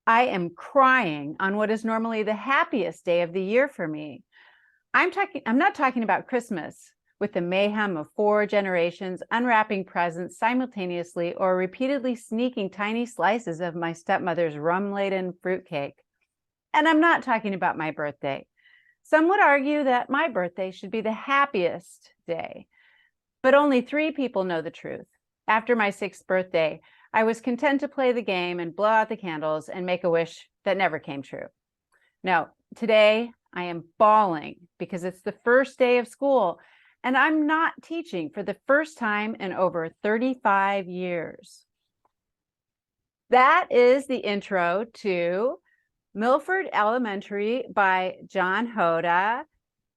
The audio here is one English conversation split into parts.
I am crying on what is normally the happiest day of the year for me. I'm not talking about Christmas with the mayhem of 4 generations unwrapping presents simultaneously or repeatedly sneaking tiny slices of my stepmother's rum-laden fruitcake. And I'm not talking about my birthday. Some would argue that my birthday should be the happiest day, but only 3 people know the truth. After my 6th birthday, I was content to play the game and blow out the candles and make a wish that never came true. No, today I am bawling because it's the first day of school and I'm not teaching for the first time in over 35 years. That is the intro to Milford Elementary by John Hoda.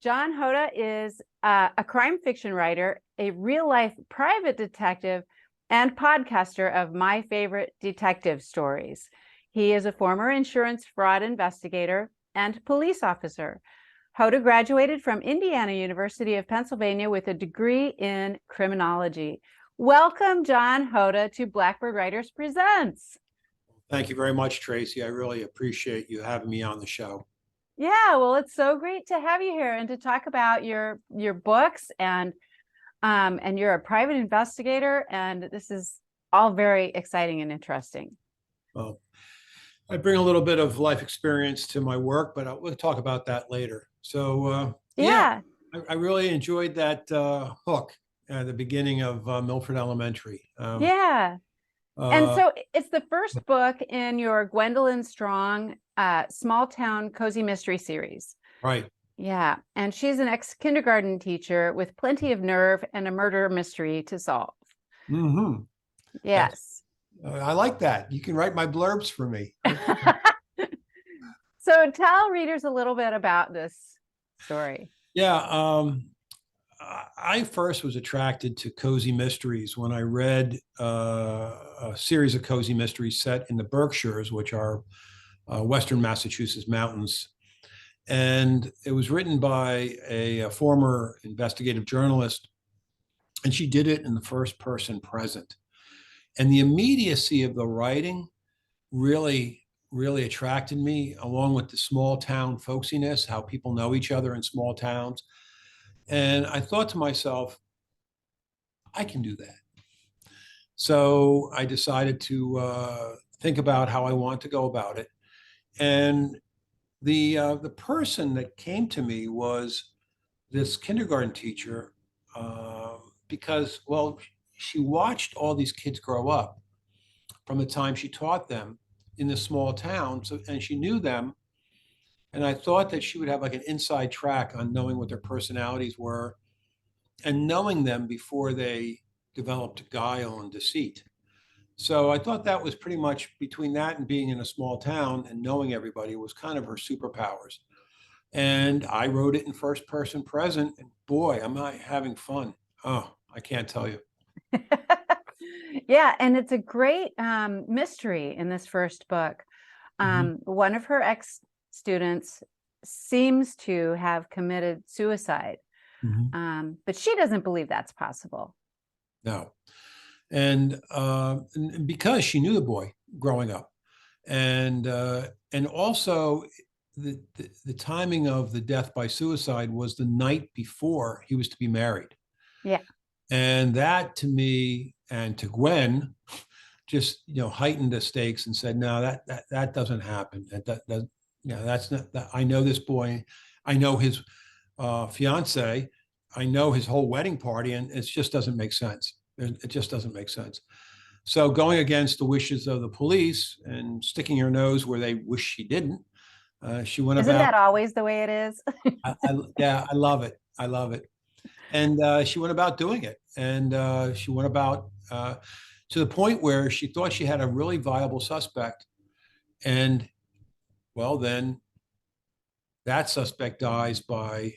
John Hoda is a crime fiction writer, a real-life private detective, and podcaster of my favorite detective stories. He is a former insurance fraud investigator and police officer. Hoda graduated from Indiana University of Pennsylvania with a degree in criminology. Welcome, John Hoda, to Blackbird Writers Presents. Thank you very much, Tracy. I really appreciate you having me on the show. Yeah, well, it's so great to have you here and to talk about your books and you're a private investigator, and this is all very exciting and interesting. Well, I bring a little bit of life experience to my work, but we'll talk about that later. So, Yeah. I really enjoyed that hook at the beginning of Milford Elementary. Yeah. And so it's the first book in your Gwendolyn Strong small town cozy mystery series. Right. Yeah. And she's an ex-kindergarten teacher with plenty of nerve and a murder mystery to solve. Mm-hmm. Yes. I like that. You can write my blurbs for me. So tell readers a little bit about this story. Yeah. I first was attracted to cozy mysteries when I read a series of cozy mysteries set in the Berkshires, which are Western Massachusetts mountains. And it was written by a former investigative journalist, and she did it in the first person present. And the immediacy of the writing really attracted me, along with the small town folksiness, how people know each other in small towns. And I thought to myself, I can do that. So I decided to think about how I want to go about it. And the person that came to me was this kindergarten teacher, because, well, she watched all these kids grow up from the time she taught them in this small town. So, and she knew them. And I thought that she would have like an inside track on knowing what their personalities were and knowing them before they developed guile and deceit. So I thought that was pretty much between that and being in a small town and knowing everybody was kind of her superpowers. And I wrote it in first person present, and boy, am I having fun. Oh, I can't tell you. Yeah, and it's a great mystery in this first book. One of her ex-students seems to have committed suicide, but she doesn't believe that's possible. No. And because she knew the boy growing up, and also the timing of the death by suicide was the night before he was to be married. Yeah. And that to me and to Gwen just heightened the stakes and said, no, that doesn't happen. That's not that. I know this boy. I know his fiance. I know his whole wedding party, and it just doesn't make sense. It just doesn't make sense. So going against the wishes of the police and sticking her nose where they wish she didn't, she went Isn't about. that always the way it is? Yeah, I love it. I love it. And she went about doing it. And she went about to the point where she thought she had a really viable suspect. And well, then that suspect dies by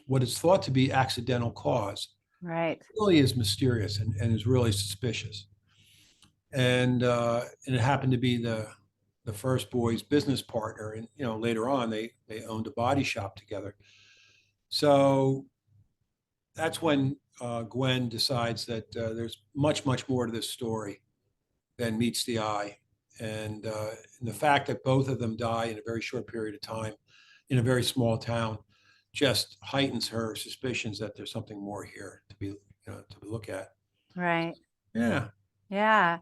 what is thought to be accidental cause. Right. It really is mysterious and is really suspicious. And it happened to be the first boy's business partner. And later on they owned a body shop together. So that's when Gwen decides that there's much more to this story than meets the eye, the fact that both of them die in a very short period of time in a very small town just heightens her suspicions that there's something more here to look at. Right. Yeah. Yeah.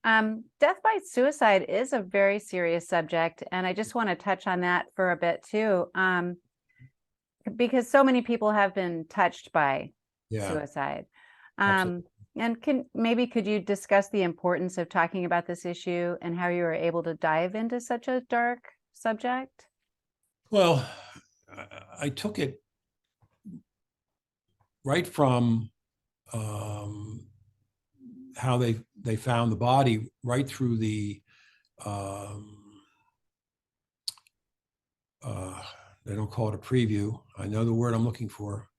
Death by suicide is a very serious subject, and I just want to touch on that for a bit too, because so many people have been touched by Yeah. suicide. Absolutely. And could you discuss the importance of talking about this issue and how you were able to dive into such a dark subject? Well, I took it right from how they found the body, right through the um, they don't call it a preview. I know the word I'm looking for.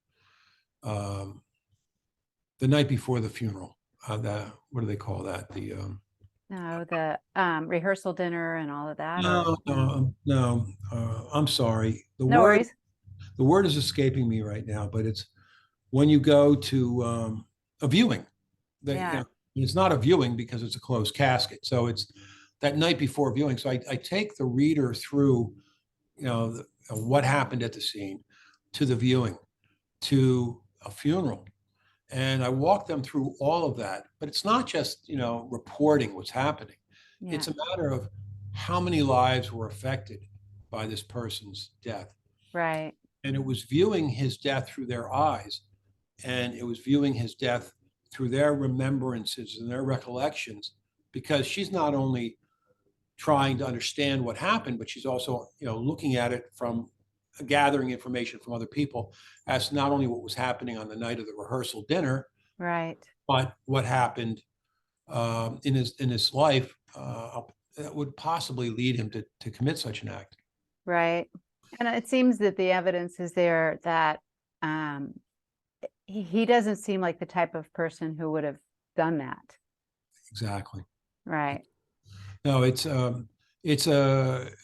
Um, the night before the funeral. What do they call that? No, the rehearsal dinner and all of that, or No, no, no. I'm sorry. no worries. The word is escaping me right now, but it's when you go to a viewing. Yeah. It's not a viewing because it's a closed casket. So it's that night before viewing. So I take the reader through, what happened at the scene, to the viewing, to a funeral, and I walk them through all of that. But it's not just reporting what's happening. Yeah. It's a matter of how many lives were affected by this person's death. Right. And it was viewing his death through their eyes, and it was viewing his death through their remembrances and their recollections, because she's not only trying to understand what happened, but she's also looking at it from gathering information from other people as to not only what was happening on the night of the rehearsal dinner, Right. but what happened in his life that would possibly lead him to commit such an act. Right. And it seems that the evidence is there that he doesn't seem like the type of person who would have done that. Exactly. Right. No, it's a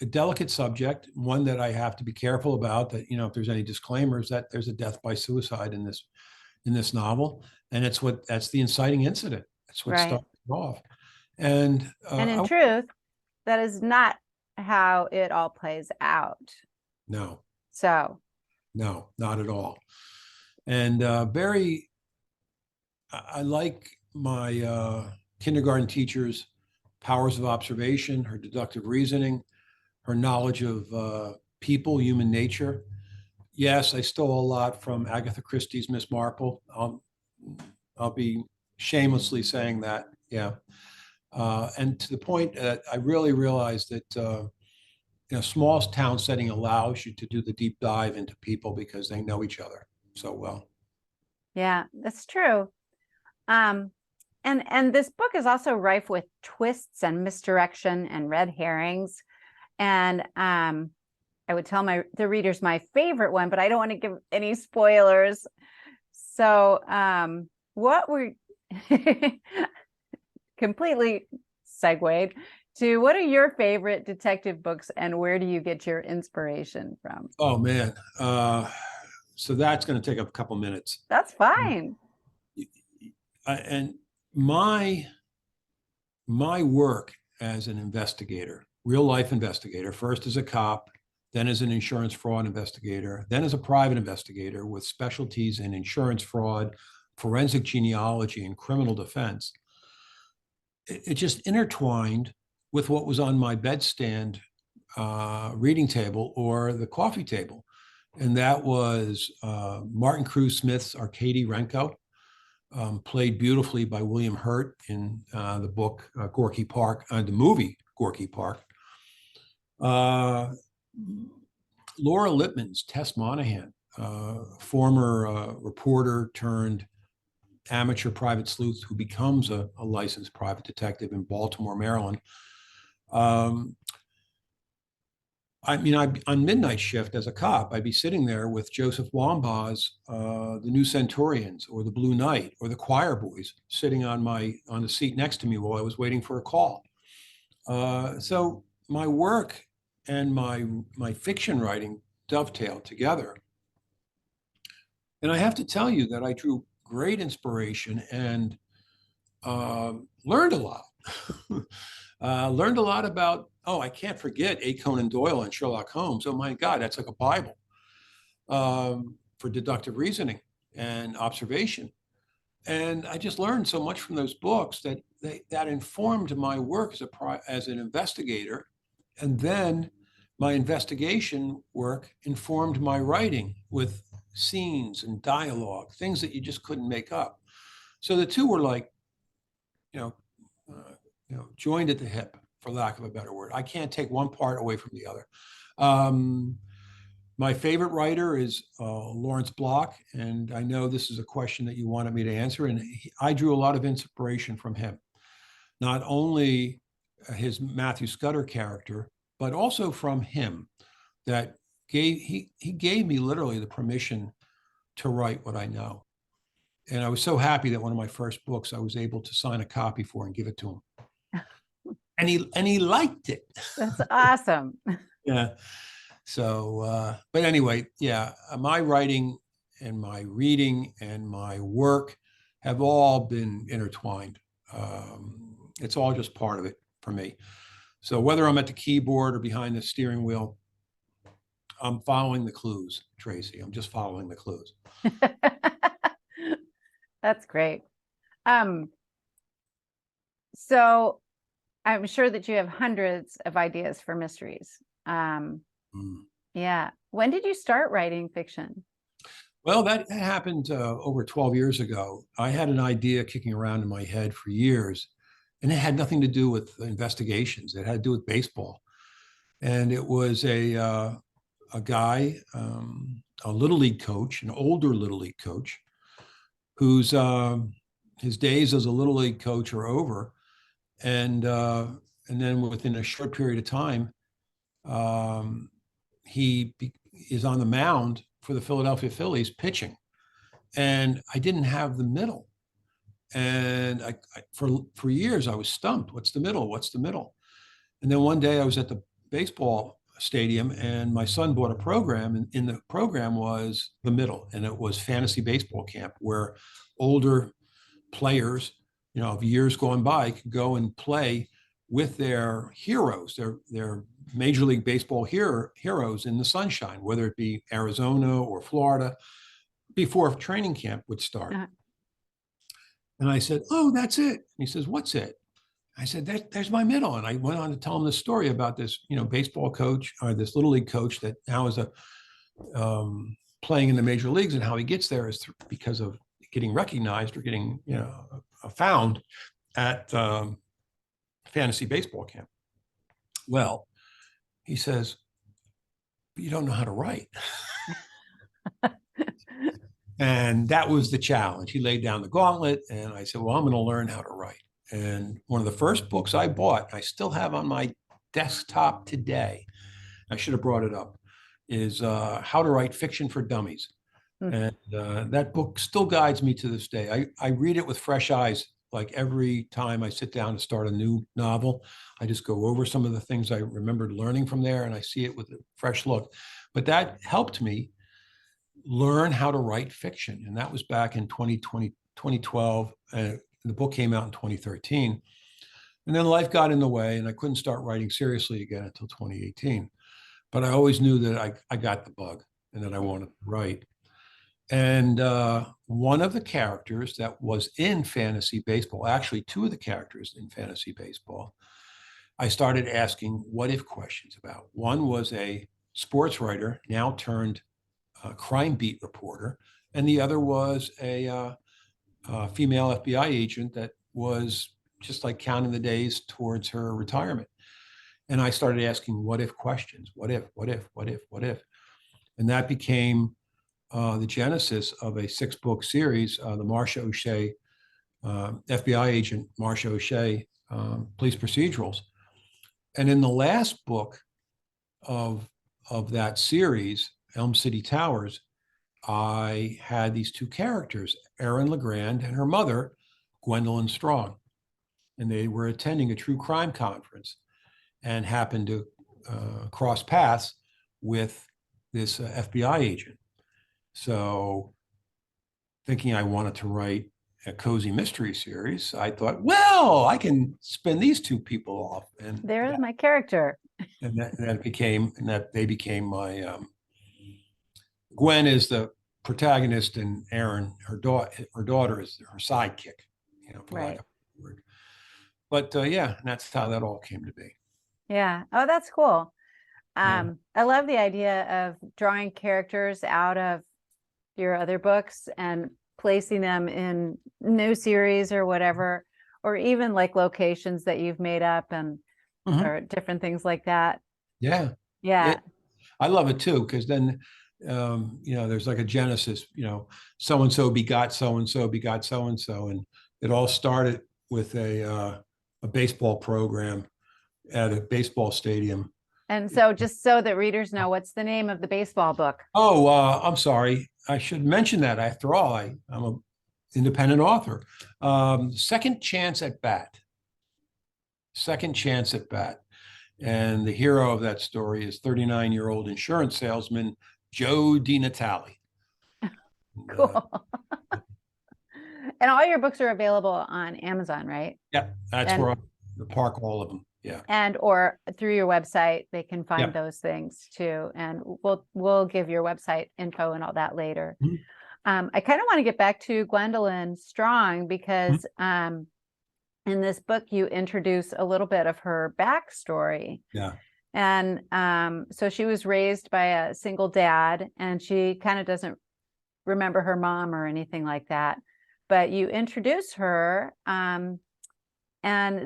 delicate subject, one that I have to be careful about. That if there's any disclaimers, that there's a death by suicide in this novel, and that's the inciting incident. That's what Right. starts it off. And And in truth, that is not how it all plays out. no, So, no, not at all. And I like my kindergarten teacher's powers of observation, her deductive reasoning, her knowledge of people, human nature. Yes, I stole a lot from Agatha Christie's Miss Marple. I'll be shamelessly saying that. Yeah. And to the point that I really realized that small town setting allows you to do the deep dive into people because they know each other so well. yeah, that's true. And this book is also rife with twists and misdirection and red herrings. And I would tell the readers my favorite one, but I don't want to give any spoilers. So what were completely segued to, what are your favorite detective books and where do you get your inspiration from? Oh man. So that's going to take a couple minutes. That's fine. And my work as an investigator, real life investigator, first as a cop, then as an insurance fraud investigator, then as a private investigator with specialties in insurance fraud, forensic genealogy, and criminal defense. It just intertwined with what was on my bedstand reading table or the coffee table. And that was Martin Cruz Smith's Arkady Renko, played beautifully by William Hurt in the book Gorky Park, the movie Gorky Park. Laura Lippman's Tess Monahan, former reporter turned amateur private sleuth who becomes a licensed private detective in Baltimore, Maryland. On midnight shift as a cop, I'd be sitting there with Joseph Wambaugh's The New Centaurians or The Blue Knight or The Choir Boys sitting on the seat next to me while I was waiting for a call. So my work and my fiction writing dovetail together. And I have to tell you that I drew great inspiration and learned a lot Learned a lot about, oh, I can't forget A. Conan Doyle and Sherlock Holmes. Oh my God, that's like a Bible for deductive reasoning and observation. And I just learned so much from those books that informed my work as an investigator. And then my investigation work informed my writing with scenes and dialogue, things that you just couldn't make up. So the two were like, you know, joined at the hip, for lack of a better word. I can't take one part away from the other. My favorite writer is Lawrence Block, and I know this is a question that you wanted me to answer, and I drew a lot of inspiration from him. Not only his Matthew Scudder character, but also from him that he gave me literally the permission to write what I know. And I was so happy that one of my first books I was able to sign a copy for and give it to him. And he liked it. That's awesome. Yeah. So, but anyway, yeah, my writing and my reading and my work have all been intertwined. It's all just part of it for me. So whether I'm at the keyboard or behind the steering wheel, I'm following the clues, Tracy. I'm just following the clues. That's great. So I'm sure that you have hundreds of ideas for mysteries. Yeah. When did you start writing fiction? Well, that happened over 12 years ago. I had an idea kicking around in my head for years, and it had nothing to do with investigations. It had to do with baseball. And it was a guy, a little league coach, an older little league coach, whose his days as a little league coach are over, and then within a short period of time, he is on the mound for the Philadelphia Phillies pitching, and I didn't have the middle, and for years I was stumped. What's the middle? What's the middle? And then one day I was at the baseball stadium, and my son bought a program, and in the program was the middle, and it was fantasy baseball camp, where older players, of years gone by, could go and play with their heroes, their Major League Baseball heroes in the sunshine, whether it be Arizona or Florida, before training camp would start. Uh-huh. And I said, "Oh, that's it." And he says, "What's it?" I said, "There's my middle." And I went on to tell him the story about this, baseball coach, or this little league coach that now is playing in the major leagues, and how he gets there is because of getting recognized or getting, found at fantasy baseball camp. Well, he says, "But you don't know how to write." And that was the challenge. He laid down the gauntlet, and I said, "Well, I'm going to learn how to write." And one of the first books I bought, I still have on my desktop today, I should have brought it up, is How to Write Fiction for Dummies. And that book still guides me to this day. I read it with fresh eyes. Like every time I sit down to start a new novel, I just go over some of the things I remembered learning from there, and I see it with a fresh look. But that helped me learn how to write fiction. And that was back in 2012. The book came out in 2013. And then life got in the way, and I couldn't start writing seriously again until 2018. But I always knew that I got the bug and that I wanted to write. And one of the characters that was in fantasy baseball, actually two of the characters in fantasy baseball, I started asking what if questions about. One was a sports writer, now turned crime beat reporter, and the other was a female FBI agent that was just like counting the days towards her retirement. And I started asking what if questions. What if, what if, what if, what if? And that became the genesis of a 6-book series, the Marcia O'Shea, FBI agent Marcia O'Shea, police procedurals. And in the last book of that series, Elm City Towers, I had these two characters, Erin LeGrand and her mother, Gwendolyn Strong. And they were attending a true crime conference and happened to cross paths with this FBI agent. So thinking I wanted to write a cozy mystery series, I thought, well, I can spin these two people off, and There's my character. that they became my Gwen is the protagonist, and Erin, her daughter is her sidekick, for lack Right. of a word. But yeah, and that's how that all came to be. Yeah. Oh, that's cool. Yeah. I love the idea of drawing characters out of your other books and placing them in new series or whatever, or even like locations that you've made up and Mhm. or different things like that. Yeah. Yeah. I love it too, because then, there's like a genesis, so and so begot so and so begot so and so. And it all started with a baseball program at a baseball stadium. And so just so that readers know, what's the name of the baseball book? Oh, I'm sorry. I should mention that. After all, I'm an independent author. Second Chance at Bat. Second Chance at Bat. And the hero of that story is 39-year-old insurance salesman Joe DiNatale. Cool. And all your books are available on Amazon, right? Yeah, that's And where I park all of them. Yeah. and or through your website, they can find Yeah. those things too. And we'll give your website info and all that later. Mhm. I kind of want to get back to Gwendolyn Strong because in this book you introduce a little bit of her backstory. Yeah. And so she was raised by a single dad, and she kind of doesn't remember her mom or anything like that. But you introduce her, and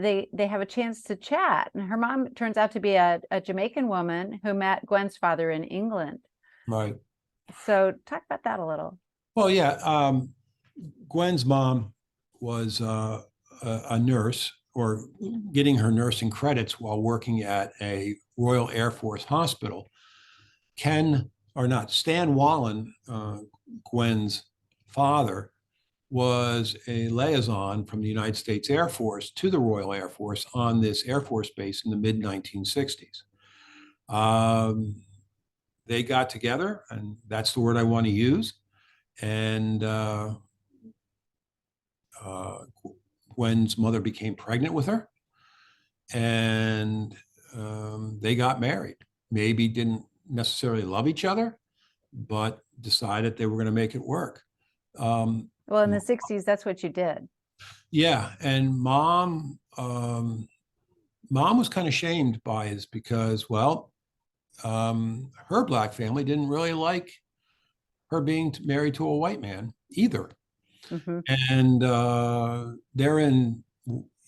they have a chance to chat. And her mom turns out to be a Jamaican woman who met Gwen's father in England. Right. So talk about that a little. Well, yeah. Gwen's mom was a nurse, or getting her nursing credits while working at a Royal Air Force hospital. Stan Wallen, Gwen's father, was a liaison from the United States Air Force to the Royal Air Force on this Air Force base in the mid 1960s. They got together, and that's the word I want to use. And Gwen's mother became pregnant with her, and they got married. Maybe didn't necessarily love each other, but decided they were going to make it work. Well, in the 60s, that's what you did. Yeah, and mom was kind of shamed by this because, well, her black family didn't really like her being married to a white man either. Mm-hmm. And they're in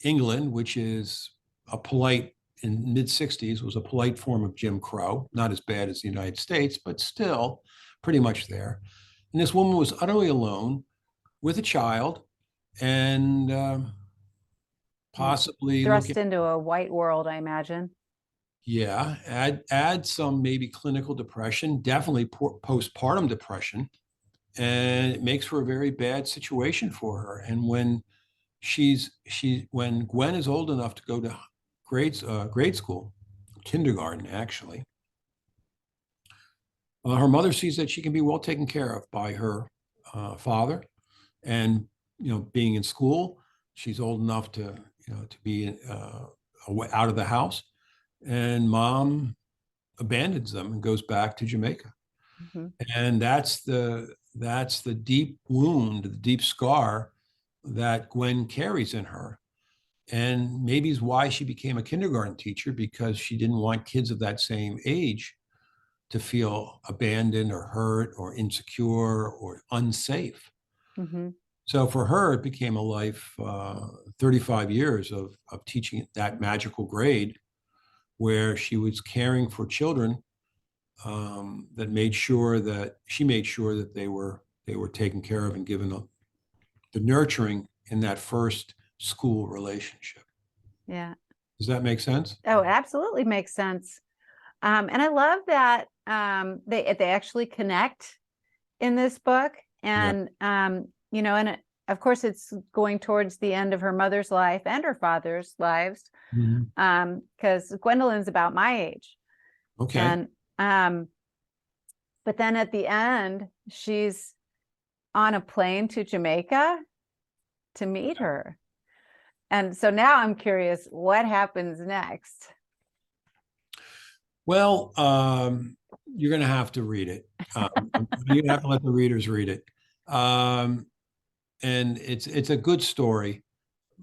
England, which is in mid 60s, was a polite form of Jim Crow, not as bad as the United States, but still pretty much there. And this woman was utterly alone with a child, and possibly Thrust looking, into a white world, I imagine. yeah, add some maybe clinical depression, definitely postpartum depression, and it makes for a very bad situation for her. And when when Gwen is old enough to go to grade school, kindergarten actually, her mother sees that she can be well taken care of by her father, and being in school, she's old enough to be out of the house, and mom abandons them and goes back to Jamaica. Mm-hmm. And that's the deep wound, the deep scar that Gwen carries in her. And maybe is why she became a kindergarten teacher, because she didn't want kids of that same age to feel abandoned or hurt or insecure or unsafe. Mm-hmm. So for her, it became a life, 35 years of teaching that magical grade, where she was caring for children, that she made sure that they were taken care of and given the nurturing in that first school relationship. Yeah. Does that make sense? Oh, it absolutely makes sense. And I love that they actually connect in this book. And of course it's going towards the end of her mother's life and her father's lives. Mm-hmm. Because Gwendolyn's about my age. Okay. And but then at the end, she's on a plane to Jamaica. to meet her. And so now I'm curious, what happens next? Well, you're going to have to read it. You're going to have to let the readers read it. And it's a good story.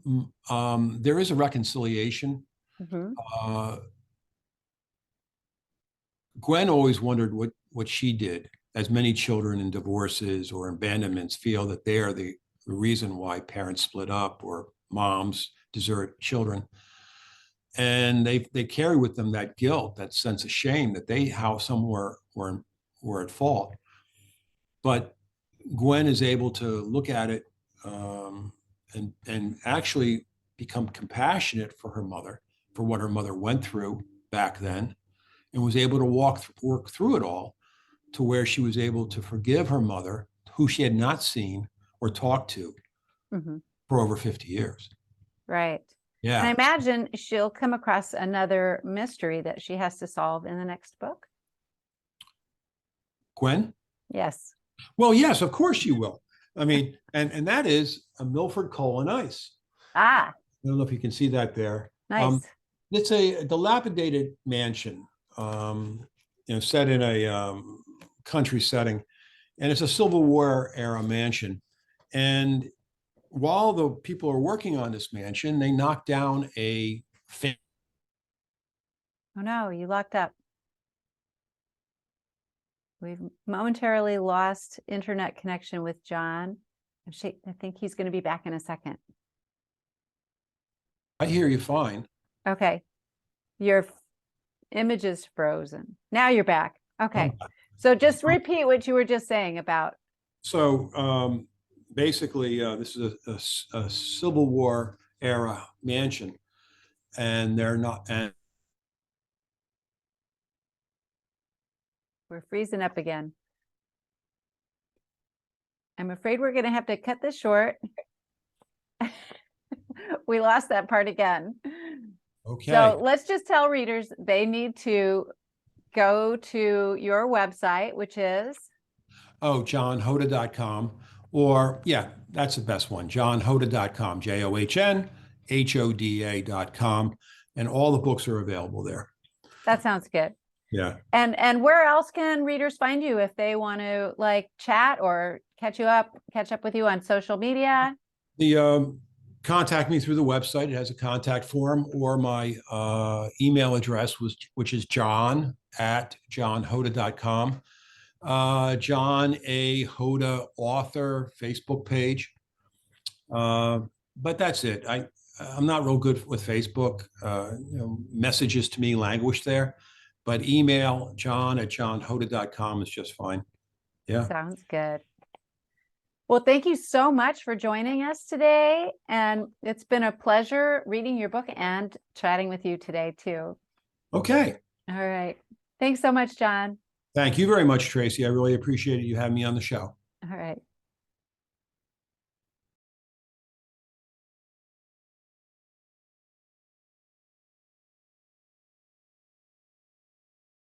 There is a reconciliation. Mhm. Gwen always wondered what she did, as many children in divorces or abandonments feel that they are the reason why parents split up or moms desert children. And they carry with them that guilt, that sense of shame that they how somewhere were at fault. But Gwen is able to look at it and actually become compassionate for her mother, for what her mother went through back then, and was able to work through it all to where she was able to forgive her mother, who she had not seen or talked to Mhm. for over 50 years. Right. And I Yeah. imagine she'll come across another mystery that she has to solve in the next book. Gwen? Yes. Well, yes, of course you will. I mean, and that is a Milford Coal and Ice. Ah, I don't know if you can see that there. nice. It's a dilapidated mansion, set in a country setting, and it's a Civil War era mansion. And while the people are working on this mansion, they knock down a Oh no, you locked up. We've momentarily lost internet connection with John. I think he's going to be back in a second. I hear you fine. Okay. Your image is frozen. Now you're back. Okay. So just repeat what you were just saying about. So basically, this is a Civil War era mansion, and they're not. And We're freezing up again. I'm afraid we're going to have to cut this short. We lost that part again. okay. So let's just tell readers they need to go to your website, which is johnhoda.com, or yeah, that's the best one, johnhoda.com, JOHNHODA.com, and all the books are available there. that sounds good. Yeah. And where else can readers find you if they want to like chat or catch up with you on social media? The contact me through the website. It has a contact form, or my email address which is john@johnhoda.com. John A. Hoda author Facebook page. But that's it. I'm not real good with Facebook. Messages to me languish there, but email john@johnhoda.com is just fine. Yeah. Sounds good. Well, thank you so much for joining us today. And it's been a pleasure reading your book and chatting with you today too. Okay. All right. Thanks so much, John. Thank you very much, Tracy. I really appreciated you having me on the show. All right.